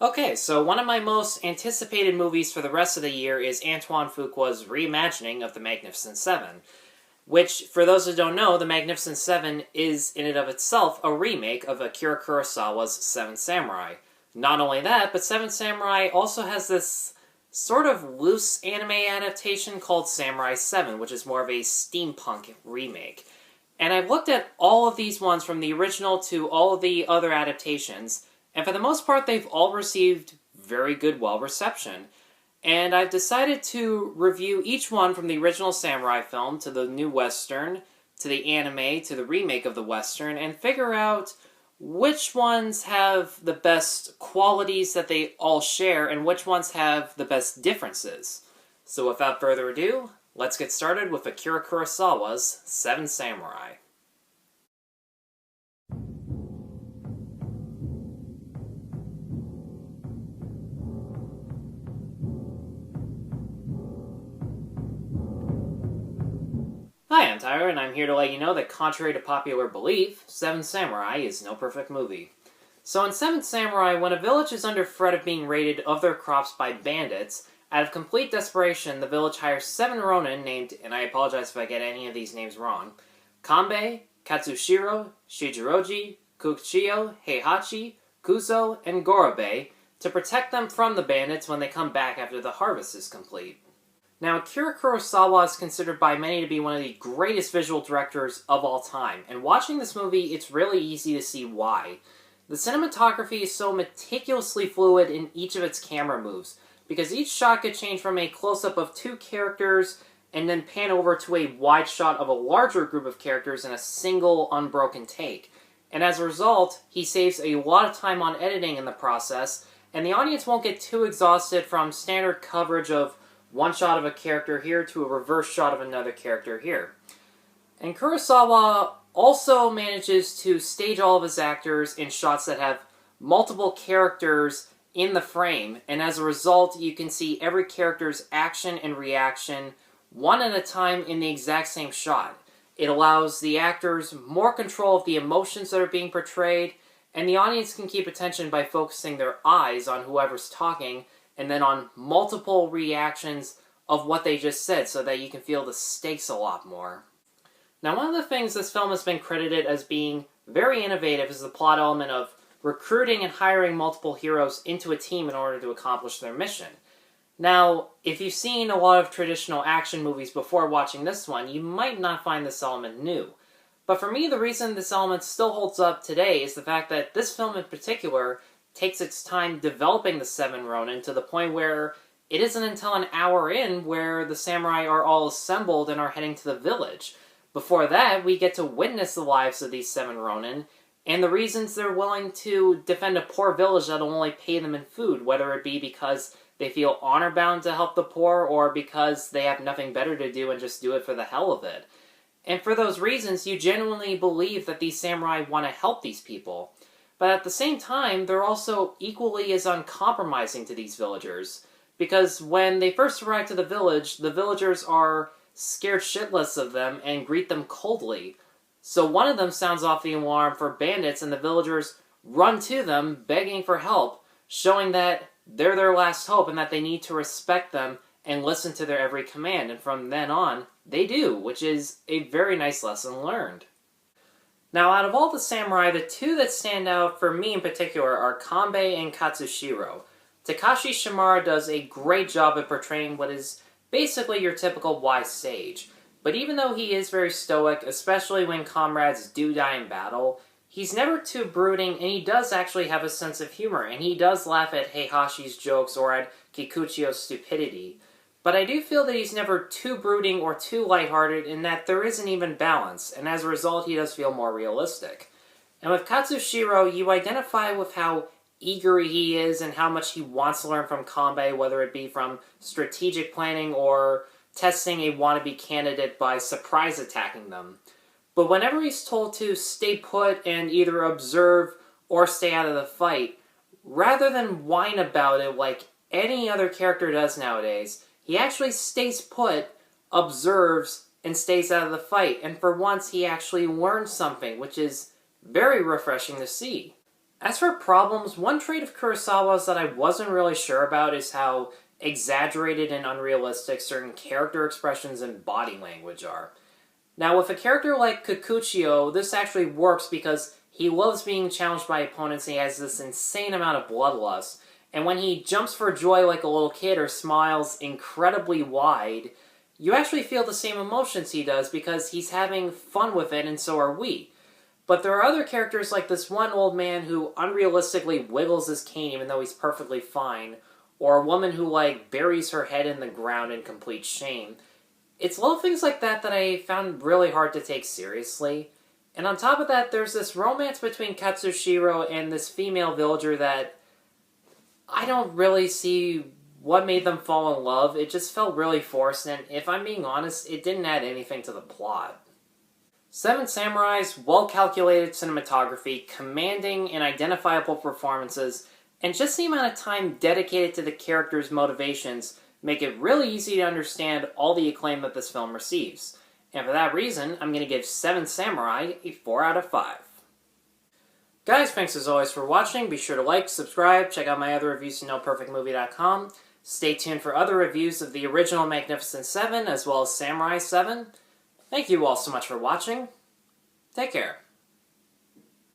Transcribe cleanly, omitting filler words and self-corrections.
Okay, so one of my most anticipated movies for the rest of the year is Antoine Fuqua's reimagining of The Magnificent Seven, which, for those who don't know, The Magnificent Seven is, in and of itself, a remake of Akira Kurosawa's Seven Samurai. Not only that, but Seven Samurai also has this sort of loose anime adaptation called Samurai 7, which is more of a steampunk remake. And I've looked at all of these ones from the original to all of the other adaptations, and for the most part they've all received very good reception. And I've decided to review each one from the original samurai film to the new western, to the anime, to the remake of the western, and figure out which ones have the best qualities that they all share and which ones have the best differences. So without further ado, let's get started with Akira Kurosawa's Seven Samurai. Hi, I'm Tyler, and I'm here to let you know that contrary to popular belief, Seven Samurai is no perfect movie. So in Seven Samurai, when a village is under threat of being raided of their crops by bandits, out of complete desperation, the village hires 7 ronin named, and I apologize if I get any of these names wrong, Kanbei, Katsushiro, Shijiroji, Kuchiyo, Heihachi, Kuso, and Gorobei to protect them from the bandits when they come back after the harvest is complete. Now, Akira Kurosawa is considered by many to be one of the greatest visual directors of all time, and watching this movie, it's really easy to see why. The cinematography is so meticulously fluid in each of its camera moves, because each shot could change from a close-up of 2 characters and then pan over to a wide shot of a larger group of characters in a single, unbroken take. And as a result, he saves a lot of time on editing in the process, and the audience won't get too exhausted from standard coverage of one shot of a character here to a reverse shot of another character here. And Kurosawa also manages to stage all of his actors in shots that have multiple characters in the frame, and as a result you can see every character's action and reaction one at a time in the exact same shot. It allows the actors more control of the emotions that are being portrayed, and the audience can keep attention by focusing their eyes on whoever's talking and then on multiple reactions of what they just said so that you can feel the stakes a lot more. Now, one of the things this film has been credited as being very innovative is the plot element of recruiting and hiring multiple heroes into a team in order to accomplish their mission. Now, if you've seen a lot of traditional action movies before watching this one, you might not find this element new. But for me, the reason this element still holds up today is the fact that this film in particular takes its time developing the 7 ronin to the point where it isn't until an hour in where the samurai are all assembled and are heading to the village. Before that, we get to witness the lives of these 7 ronin, and the reasons they're willing to defend a poor village that'll only pay them in food, whether it be because they feel honor-bound to help the poor, or because they have nothing better to do and just do it for the hell of it. And for those reasons, you genuinely believe that these samurai want to help these people. But at the same time, they're also equally as uncompromising to these villagers. Because when they first arrive to the villagers are scared shitless of them and greet them coldly. So one of them sounds off the alarm for bandits and the villagers run to them begging for help, showing that they're their last hope and that they need to respect them and listen to their every command. And from then on, they do, which is a very nice lesson learned. Now, out of all the samurai, the 2 that stand out for me in particular are Kanbei and Katsushiro. Takashi Shimura does a great job at portraying what is basically your typical wise sage. But even though he is very stoic, especially when comrades do die in battle, he's never too brooding, and he does actually have a sense of humor, and he does laugh at Heihachi's jokes or at Kikuchiyo's stupidity. But I do feel that he's never too brooding or too lighthearted, in that there is an even balance, and as a result he does feel more realistic. And with Katsushiro, you identify with how eager he is and how much he wants to learn from Kanbei, whether it be from strategic planning or testing a wannabe candidate by surprise attacking them. But whenever he's told to stay put and either observe or stay out of the fight, rather than whine about it like any other character does nowadays, he actually stays put, observes, and stays out of the fight, and for once he actually learns something, which is very refreshing to see. As for problems, one trait of Kurosawa's that I wasn't really sure about is how exaggerated and unrealistic certain character expressions and body language are. Now, with a character like Kikuchiyo, this actually works because he loves being challenged by opponents and he has this insane amount of bloodlust. And when he jumps for joy like a little kid or smiles incredibly wide, you actually feel the same emotions he does because he's having fun with it and so are we. But there are other characters like this one old man who unrealistically wiggles his cane even though he's perfectly fine, or a woman who, buries her head in the ground in complete shame. It's little things like that that I found really hard to take seriously. And on top of that, there's this romance between Katsushiro and this female villager that I don't really see what made them fall in love. It just felt really forced, and if I'm being honest, it didn't add anything to the plot. Seven Samurai's well-calculated cinematography, commanding and identifiable performances, and just the amount of time dedicated to the characters' motivations make it really easy to understand all the acclaim that this film receives. And for that reason, I'm going to give Seven Samurai a 4 out of 5. Guys, thanks as always for watching. Be sure to like, subscribe, check out my other reviews at NoPerfectMovie.com. Stay tuned for other reviews of the original Magnificent Seven, as well as Samurai 7. Thank you all so much for watching. Take care.